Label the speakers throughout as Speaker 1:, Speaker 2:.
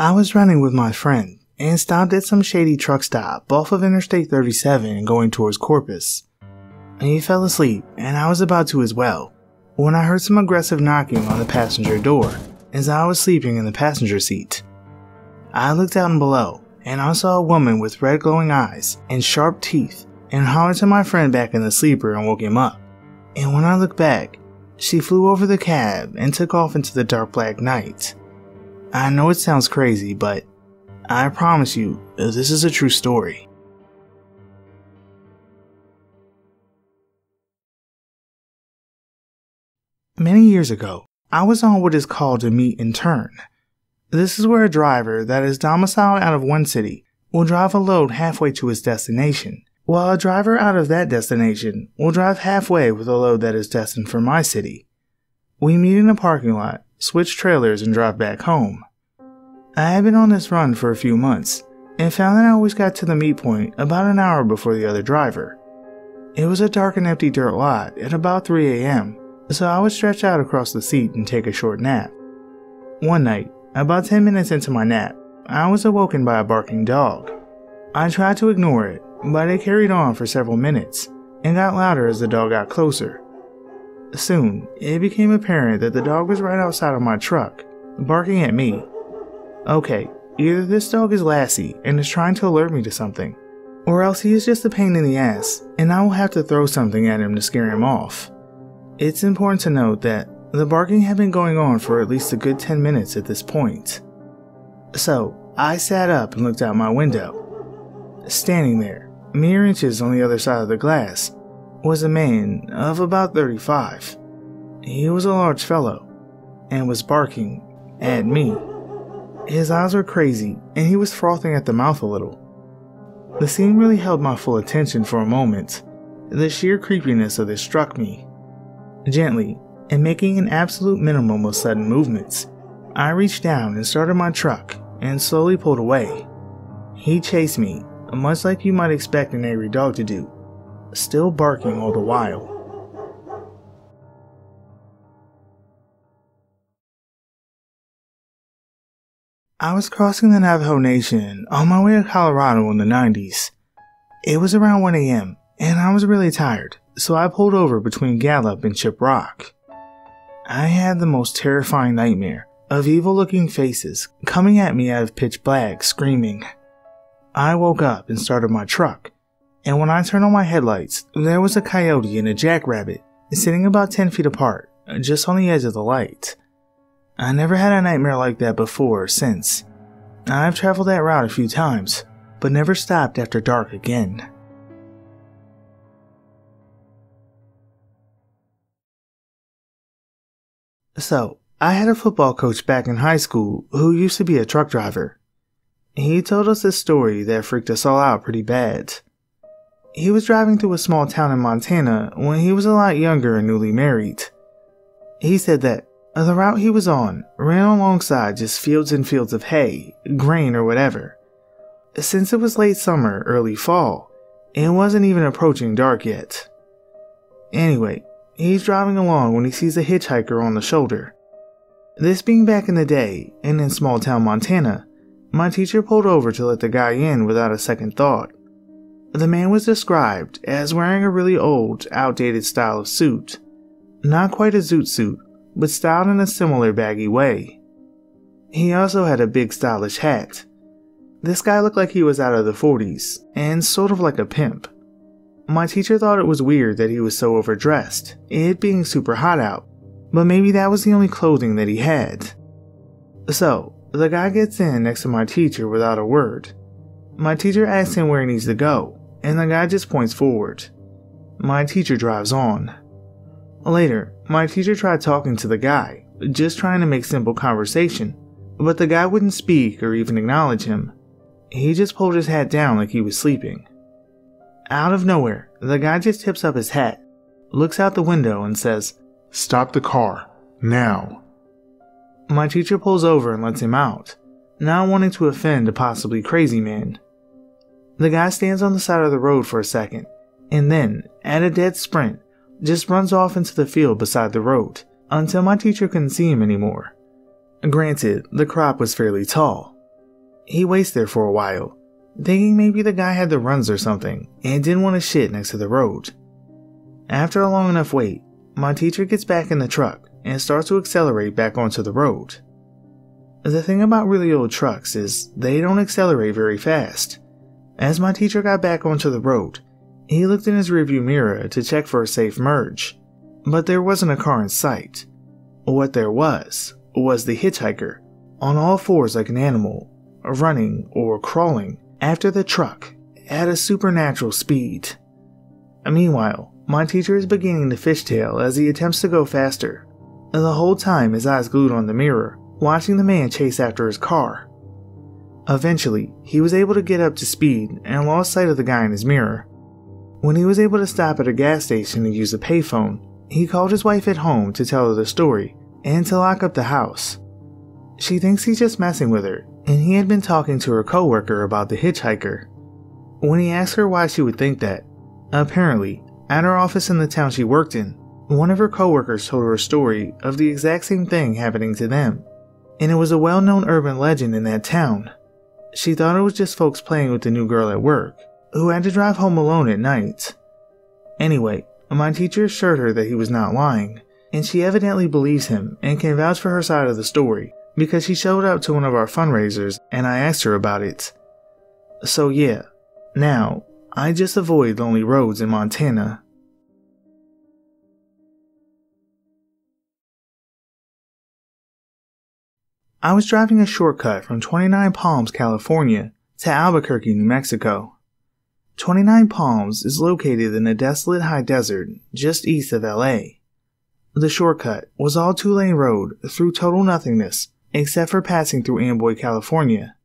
Speaker 1: I was running with my friend and stopped at some shady truck stop off of Interstate 37 going towards Corpus. He fell asleep and I was about to as well when I heard some aggressive knocking on the passenger door as I was sleeping in the passenger seat. I looked out and below and I saw a woman with red glowing eyes and sharp teeth and hollered to my friend back in the sleeper and woke him up. And when I looked back, she flew over the cab and took off into the dark black night. I know it sounds crazy, but I promise you, this is a true story. Many years ago, I was on what is called a meet and turn. This is where a driver that is domiciled out of one city will drive a load halfway to his destination, while a driver out of that destination will drive halfway with a load that is destined for my city. We meet in a parking lot, switch trailers, and drive back home. I had been on this run for a few months and found that I always got to the meet point about an hour before the other driver. It was a dark and empty dirt lot at about 3 a.m., so I would stretch out across the seat and take a short nap. One night, about 10 minutes into my nap, I was awoken by a barking dog. I tried to ignore it, but it carried on for several minutes and got louder as the dog got closer. Soon, it became apparent that the dog was right outside of my truck, barking at me. Okay, either this dog is Lassie and is trying to alert me to something, or else he is just a pain in the ass and I will have to throw something at him to scare him off. It's important to note that the barking had been going on for at least a good 10 minutes at this point. So, I sat up and looked out my window. Standing there, mere inches on the other side of the glass, was a man of about 35. He was a large fellow, and was barking at me. His eyes were crazy, and he was frothing at the mouth a little. The scene really held my full attention for a moment. The sheer creepiness of this struck me. Gently, and making an absolute minimum of sudden movements, I reached down and started my truck and slowly pulled away. He chased me, much like you might expect an angry dog to do, still barking all the while. I was crossing the Navajo Nation on my way to Colorado in the 90s. It was around 1 a.m. and I was really tired, so I pulled over between Gallup and Chip Rock. I had the most terrifying nightmare of evil-looking faces coming at me out of pitch black, screaming. I woke up and started my truck, and when I turned on my headlights, there was a coyote and a jackrabbit sitting about 10 feet apart, just on the edge of the light. I never had a nightmare like that before or since. I've traveled that route a few times, but never stopped after dark again. So, I had a football coach back in high school who used to be a truck driver. He told us this story that freaked us all out pretty bad. He was driving through a small town in Montana when he was a lot younger and newly married. He said that the route he was on ran alongside just fields and fields of hay, grain, or whatever. Since it was late summer, early fall, it wasn't even approaching dark yet. Anyway, he's driving along when he sees a hitchhiker on the shoulder. This being back in the day, and in small town Montana, my teacher pulled over to let the guy in without a second thought. The man was described as wearing a really old, outdated style of suit. Not quite a zoot suit, but styled in a similar baggy way. He also had a big stylish hat. This guy looked like he was out of the 40s, and sort of like a pimp. My teacher thought it was weird that he was so overdressed, it being super hot out, but maybe that was the only clothing that he had. So, the guy gets in next to my teacher without a word. My teacher asks him where he needs to go, and the guy just points forward. My teacher drives on. Later, my teacher tried talking to the guy, just trying to make simple conversation, but the guy wouldn't speak or even acknowledge him. He just pulled his hat down like he was sleeping. Out of nowhere, the guy just tips up his hat, looks out the window and says, "Stop the car, now." My teacher pulls over and lets him out, not wanting to offend a possibly crazy man. The guy stands on the side of the road for a second, and then, at a dead sprint, just runs off into the field beside the road, until my teacher couldn't see him anymore. Granted, the crop was fairly tall, He waits there for a while, thinking maybe the guy had the runs or something and didn't want to shit next to the road. After a long enough wait, my teacher gets back in the truck and starts to accelerate back onto the road. The thing about really old trucks is they don't accelerate very fast. As my teacher got back onto the road, he looked in his rearview mirror to check for a safe merge, but there wasn't a car in sight. What there was the hitchhiker, on all fours like an animal, running or crawling after the truck at a supernatural speed. Meanwhile, my teacher is beginning to fishtail as he attempts to go faster, the whole time his eyes glued on the mirror, watching the man chase after his car. Eventually, he was able to get up to speed and lost sight of the guy in his mirror. When he was able to stop at a gas station to use a payphone, he called his wife at home to tell her the story and to lock up the house. She thinks he's just messing with her, and he had been talking to her coworker about the hitchhiker. When he asked her why she would think that, apparently, at her office in the town she worked in, one of her coworkers told her a story of the exact same thing happening to them, and it was a well-known urban legend in that town. She thought it was just folks playing with the new girl at work, who had to drive home alone at night. Anyway, my teacher assured her that he was not lying, and she evidently believes him and can vouch for her side of the story because she showed up to one of our fundraisers and I asked her about it. So yeah, now I just avoid lonely roads in Montana. I was driving a shortcut from 29 Palms, California to Albuquerque, New Mexico. 29 Palms is located in a desolate high desert just east of LA. The shortcut was all two-lane road through total nothingness except for passing through Amboy, California.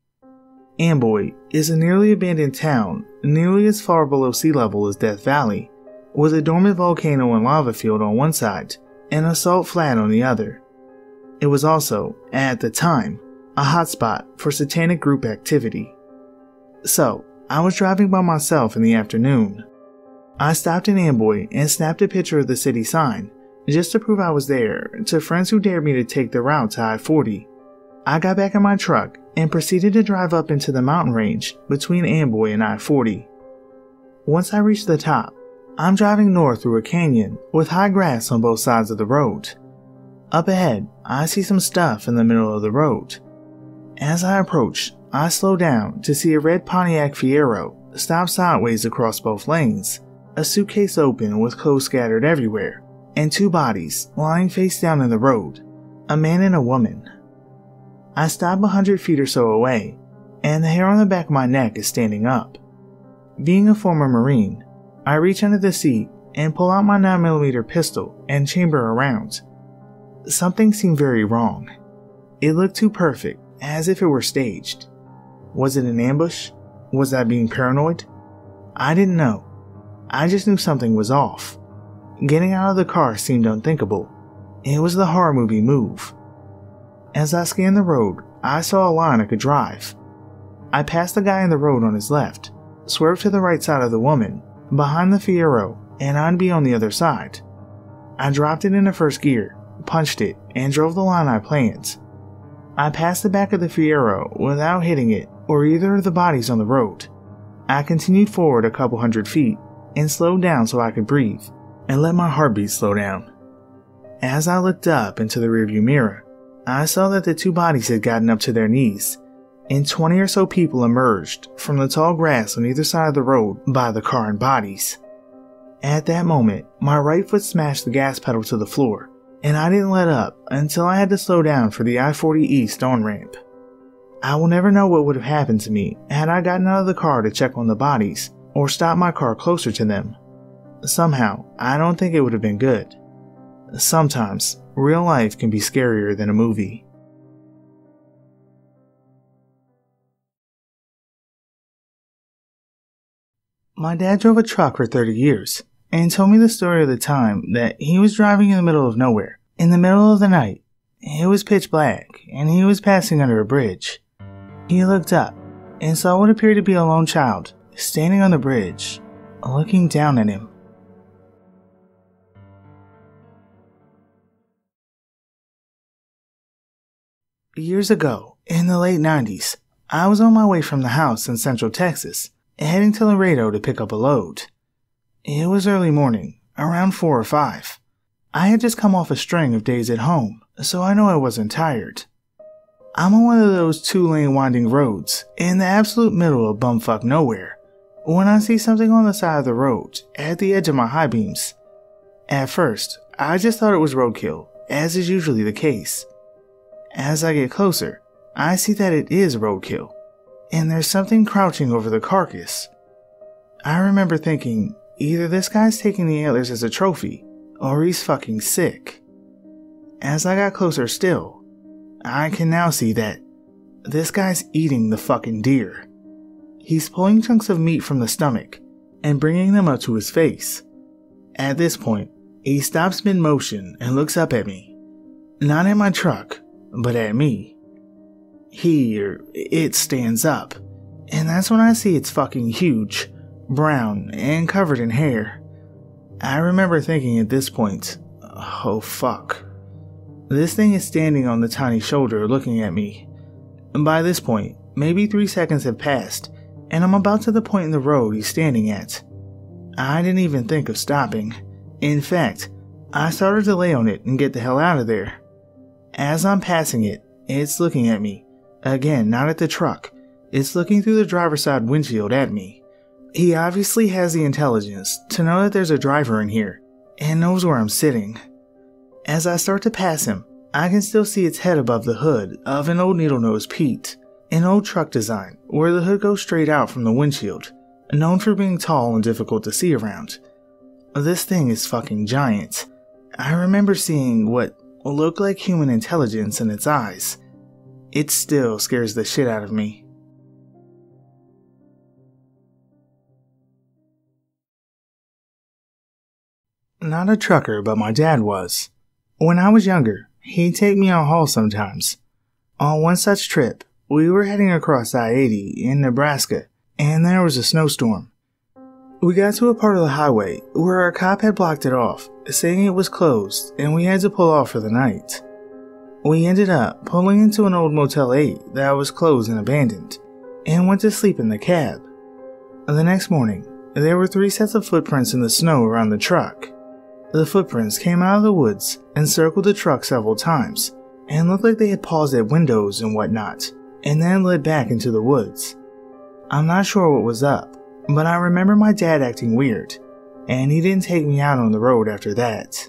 Speaker 1: Amboy is a nearly abandoned town nearly as far below sea level as Death Valley, with a dormant volcano and lava field on one side and a salt flat on the other. It was also, at the time, a hotspot for satanic group activity. So, I was driving by myself in the afternoon. I stopped in Amboy and snapped a picture of the city sign just to prove I was there to friends who dared me to take the route to I-40. I got back in my truck and proceeded to drive up into the mountain range between Amboy and I-40. Once I reached the top, I'm driving north through a canyon with high grass on both sides of the road. Up ahead, I see some stuff in the middle of the road. As I approach, I slow down to see a red Pontiac Fiero stop sideways across both lanes, a suitcase open with clothes scattered everywhere, and two bodies lying face down in the road, a man and a woman. I stop 100 feet or so away, and the hair on the back of my neck is standing up. Being a former Marine, I reach under the seat and pull out my 9mm pistol and chamber a round. Something seemed very wrong. It looked too perfect, as if it were staged. Was it an ambush? Was I being paranoid? I didn't know. I just knew something was off. Getting out of the car seemed unthinkable. It was the horror movie move. As I scanned the road, I saw a line I could drive. I passed the guy in the road on his left, swerved to the right side of the woman, behind the Fiero, and I'd be on the other side. I dropped it into first gear, punched it, and drove the line I planned. I passed the back of the Fiero without hitting it or either of the bodies on the road. I continued forward a couple hundred feet and slowed down so I could breathe and let my heartbeat slow down. As I looked up into the rearview mirror, I saw that the two bodies had gotten up to their knees, and 20 or so people emerged from the tall grass on either side of the road by the car and bodies. At that moment, my right foot smashed the gas pedal to the floor, and I didn't let up until I had to slow down for the I-40 East on-ramp. I will never know what would have happened to me had I gotten out of the car to check on the bodies or stopped my car closer to them. Somehow, I don't think it would have been good. Sometimes, real life can be scarier than a movie. My dad drove a truck for 30 years and told me the story of the time that he was driving in the middle of nowhere, in the middle of the night. It was pitch black and he was passing under a bridge. He looked up and saw what appeared to be a lone child standing on the bridge, looking down at him. Years ago, in the late 90s, I was on my way from the house in Central Texas, heading to Laredo to pick up a load. It was early morning, around 4 or 5. I had just come off a string of days at home, so I know I wasn't tired. I'm on one of those 2-lane winding roads, in the absolute middle of bumfuck nowhere, when I see something on the side of the road, at the edge of my high beams. At first, I just thought it was roadkill, as is usually the case. As I get closer, I see that it is roadkill, and there's something crouching over the carcass. I remember thinking, either this guy's taking the antlers as a trophy, or he's fucking sick. As I got closer still, I can now see that this guy's eating the fucking deer. He's pulling chunks of meat from the stomach and bringing them up to his face. At this point, he stops mid-motion and looks up at me. Not at my truck, but at me. It stands up, and that's when I see it's fucking huge, brown, and covered in hair. I remember thinking at this point, oh fuck. This thing is standing on the tiny shoulder looking at me. By this point, maybe 3 seconds have passed, and I'm about to the point in the road he's standing at. I didn't even think of stopping. In fact, I started to lay on it and get the hell out of there. As I'm passing it, it's looking at me. Again, not at the truck. It's looking through the driver's side windshield at me. He obviously has the intelligence to know that there's a driver in here, and knows where I'm sitting. As I start to pass him, I can still see its head above the hood of an old needle-nose Pete, an old truck design where the hood goes straight out from the windshield, known for being tall and difficult to see around. This thing is fucking giant. I remember seeing what looked like human intelligence in its eyes. It still scares the shit out of me. Not a trucker, but my dad was. When I was younger, he'd take me on hauls sometimes. On one such trip, we were heading across I-80 in Nebraska, and there was a snowstorm. We got to a part of the highway where our cop had blocked it off, saying it was closed and we had to pull off for the night. We ended up pulling into an old Motel 8 that was closed and abandoned, and went to sleep in the cab. The next morning, there were 3 sets of footprints in the snow around the truck. The footprints came out of the woods and circled the truck several times, and looked like they had paused at windows and whatnot, and then led back into the woods. I'm not sure what was up, but I remember my dad acting weird, and he didn't take me out on the road after that.